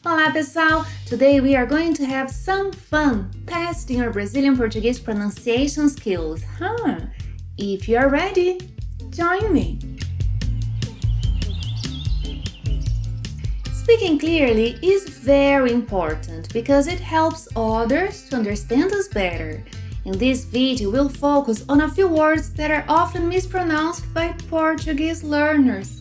Olá pessoal! Today we are going to have some fun testing our Brazilian Portuguese pronunciation skills. If you are ready, join me! Speaking clearly is very important because it helps others to understand us better. In this video, we'll focus on a few words that are often mispronounced by Portuguese learners.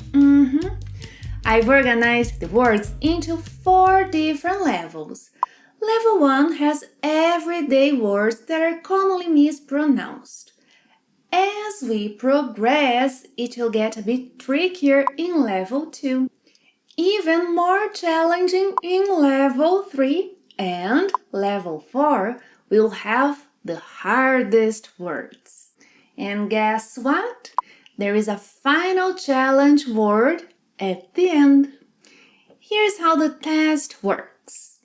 I've organized the words into 4 different levels. Level 1 has everyday words that are commonly mispronounced. As we progress, it will get a bit trickier in level 2, even more challenging in level 3, and level 4 will have the hardest words. And guess what? There is a final challenge word at the end. Here's how the test works.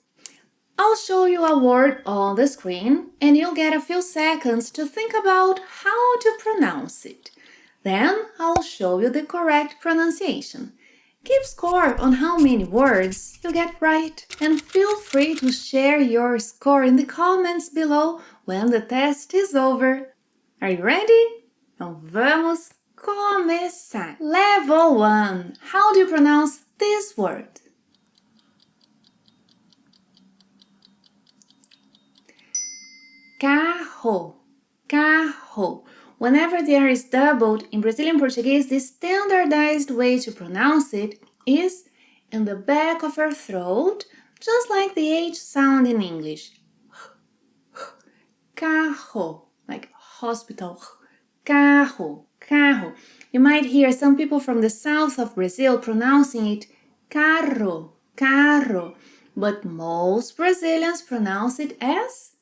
I'll show you a word on the screen and you'll get a few seconds to think about how to pronounce it. Then I'll show you the correct pronunciation. Keep score on how many words you get right and feel free to share your score in the comments below when the test is over. Are you ready? Então vamos começar! Level 1. How do you pronounce this word? Carro. Carro. Whenever the R is doubled in Brazilian Portuguese, the standardized way to pronounce it is in the back of your throat, just like the H sound in English. Carro, like hospital. Carro, carro. You might hear some people from the south of Brazil pronouncing it carro, carro, but most Brazilians pronounce it as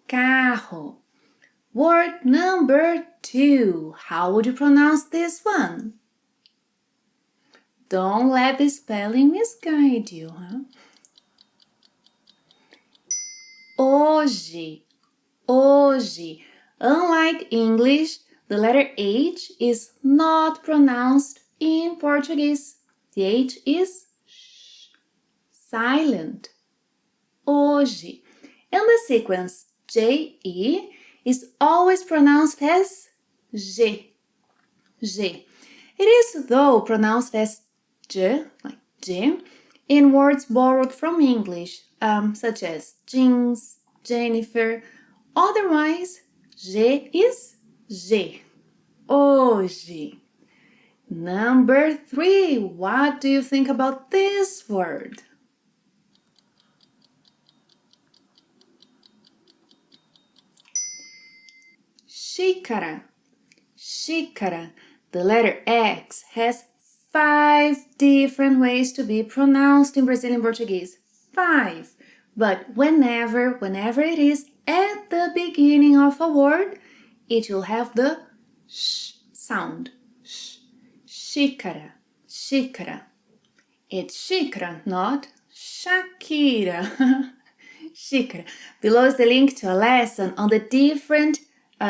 carro. Word number 2. How would you pronounce this one? Don't let the spelling misguide you, Hoje, hoje. Unlike English, the letter H is not pronounced in Portuguese. The H is silent. Hoje. And the sequence J-E is always pronounced as G. G. It is, though, pronounced as J, like J, in words borrowed from English, such as jeans, Jennifer. Otherwise, G is G. Hoje. Number 3. What do you think about this word? Xícara. Xícara. The letter X has 5 different ways to be pronounced in Brazilian Portuguese. 5. But whenever it is at the beginning of a word, it will have the sh sound. Sh. Xícara. Xícara. It's xícara, not Shakira. Xícara. Below is the link to a lesson on the different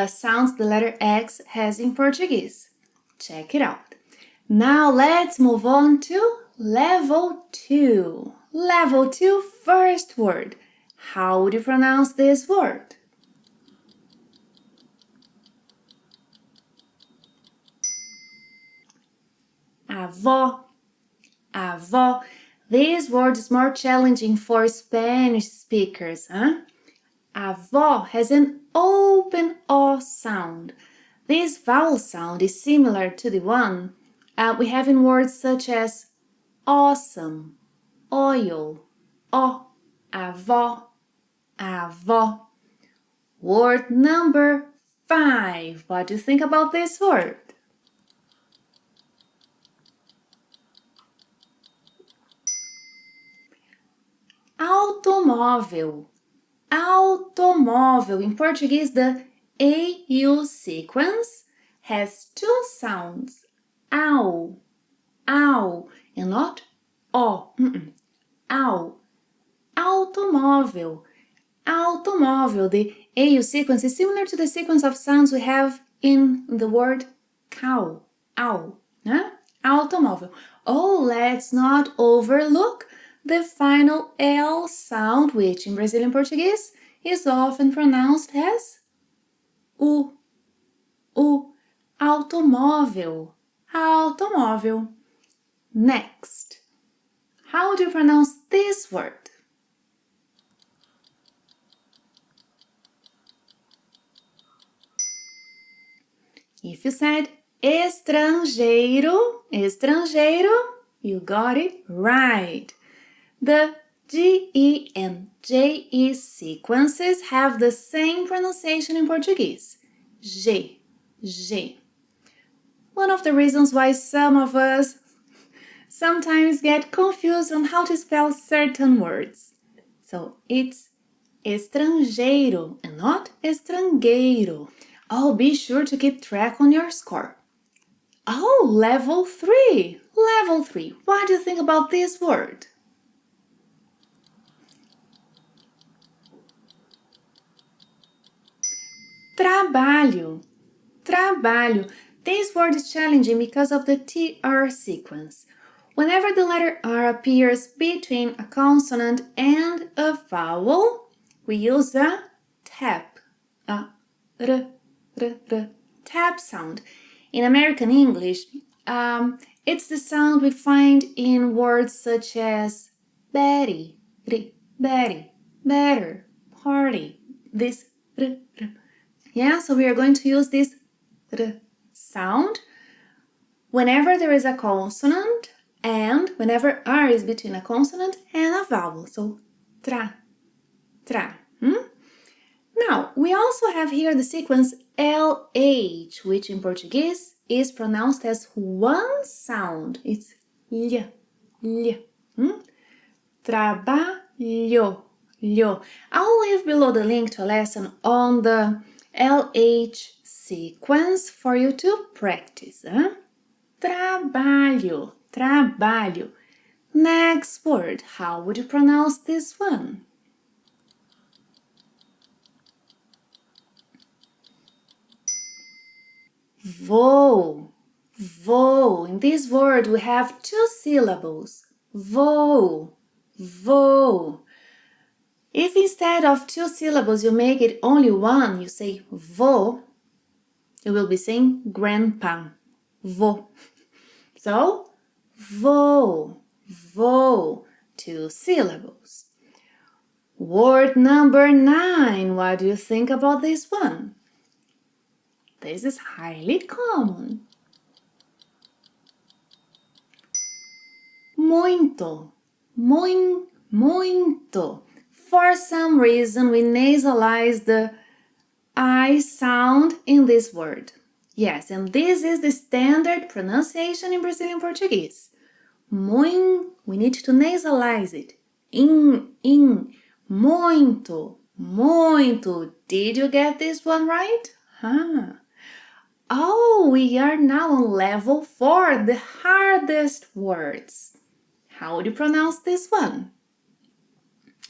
sounds the letter X has in Portuguese. Check it out. Now let's move on to level 2. Level 2, first word. How would you pronounce this word? Avó. Avó. This word is more challenging for Spanish speakers. Avó has an open O sound. This vowel sound is similar to the one we have in words such as awesome, oil, ó, avó, avó. Word number 5. What do you think about this word? Automóvel. Automóvel. In Portuguese, the AU sequence has 2 sounds. Au, au, and not ó. Au. Automóvel. Automóvel. The AU sequence is similar to the sequence of sounds we have in the word cow. Au. Automóvel. Oh, let's not overlook the final L sound, which in Brazilian Portuguese is often pronounced as U. U. Automóvel. Automóvel. Next. How do you pronounce this word? If you said estrangeiro, estrangeiro, you got it right. The G-E and J-E sequences have the same pronunciation in Portuguese. G, G. One of the reasons why some of us sometimes get confused on how to spell certain words. So it's estrangeiro and not estrangeiro. Oh, be sure to keep track on your score. Oh, level 3. Level 3. What do you think about this word? Trabalho. Trabalho. This word is challenging because of the TR sequence. Whenever the letter R appears between a consonant and a vowel, we use a tap, a tap sound. In American English, it's the sound we find in words such as Betty, Betty, better, party, this. Yeah, so we are going to use this sound whenever there is a consonant and whenever R is between a consonant and a vowel. So, tra. Now, we also have here the sequence LH, which in Portuguese is pronounced as one sound. It's lh. Trabalho. I'll leave below the link to a lesson on the LH sequence for you to practice. Trabalho. Next word, how would you pronounce this one? Voo. In this word we have two syllables. Voo. If instead of two syllables you make it only one, you say vô, you will be saying grandpa. Vô. So, vô. Two syllables. Word number 9. What do you think about this one? This is highly common. Muito. For some reason, we nasalize the I sound in this word. Yes, and this is the standard pronunciation in Brazilian Portuguese. We need to nasalize it. Muito. Did you get this one right? Oh, we are now on level 4, the hardest words. How would you pronounce this one?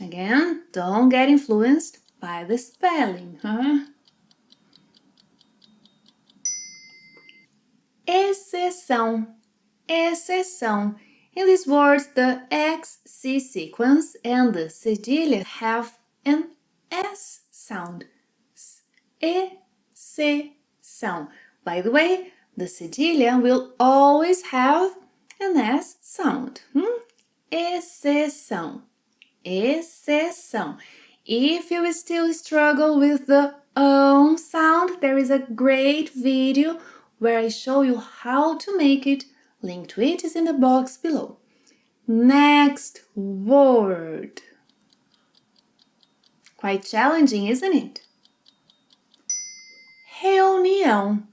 Again, don't get influenced by the spelling, Exceção. In these words, the XC sequence and the cedilha have an S sound. Exceção. By the way, the cedilha will always have an S sound. Exceção. If you still struggle with the sound, there is a great video where I show you how to make it. Link to it is in the box below. Next word. Quite challenging, isn't it? Reunião.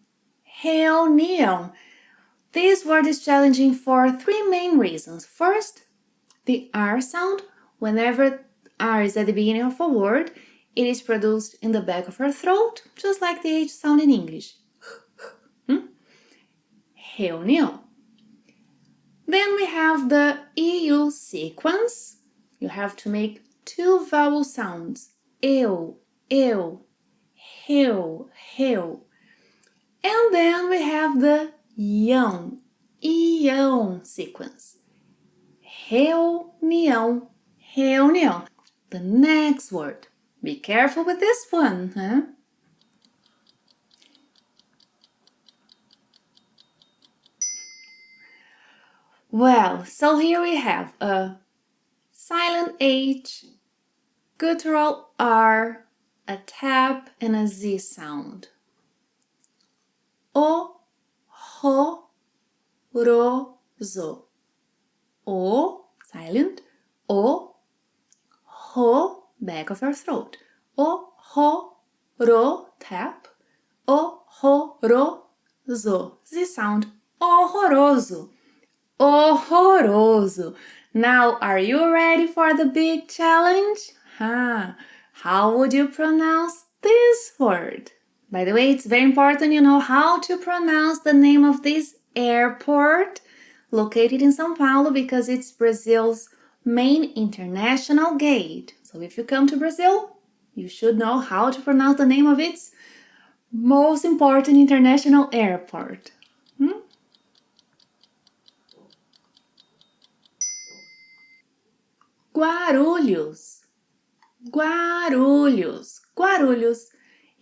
This word is challenging for 3 main reasons. First, the R sound. Whenever R is at the beginning of a word, it is produced in the back of our throat, just like the H sound in English. Reunião. Then we have the EU sequence. You have to make 2 vowel sounds. Eu, reu. And then we have the ião sequence. reunião, reunião. The next word. Be careful with this one, huh? Well, so here we have a silent H, guttural R, a tap, and a Z sound. Horroroso. O, silent. O, ho, back of our throat. O, ho, ro, tap. O, ho, ro, zo. Z sound. Horroroso. Horroroso. Now, are you ready for the big challenge? How would you pronounce this word? By the way, it's very important you know how to pronounce the name of this airport located in São Paulo because it's Brazil's main international gate. So if you come to Brazil, you should know how to pronounce the name of its most important international airport. Guarulhos. Guarulhos. Guarulhos.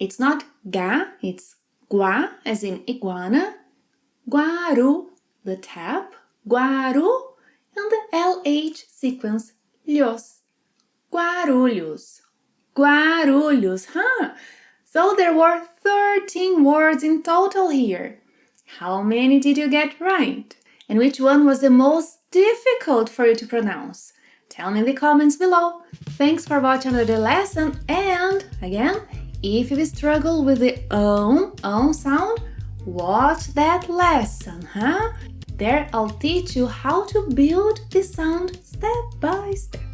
It's not ga, it's gua, as in iguana. Guaru, the tap. Guaru, and the LH sequence, lhos. Guarulhos. Guarulhos, So there were 13 words in total here. How many did you get right? And which one was the most difficult for you to pronounce? Tell me in the comments below. Thanks for watching the lesson, and again, if you struggle with the sound, watch that lesson, There I'll teach you how to build the sound step by step.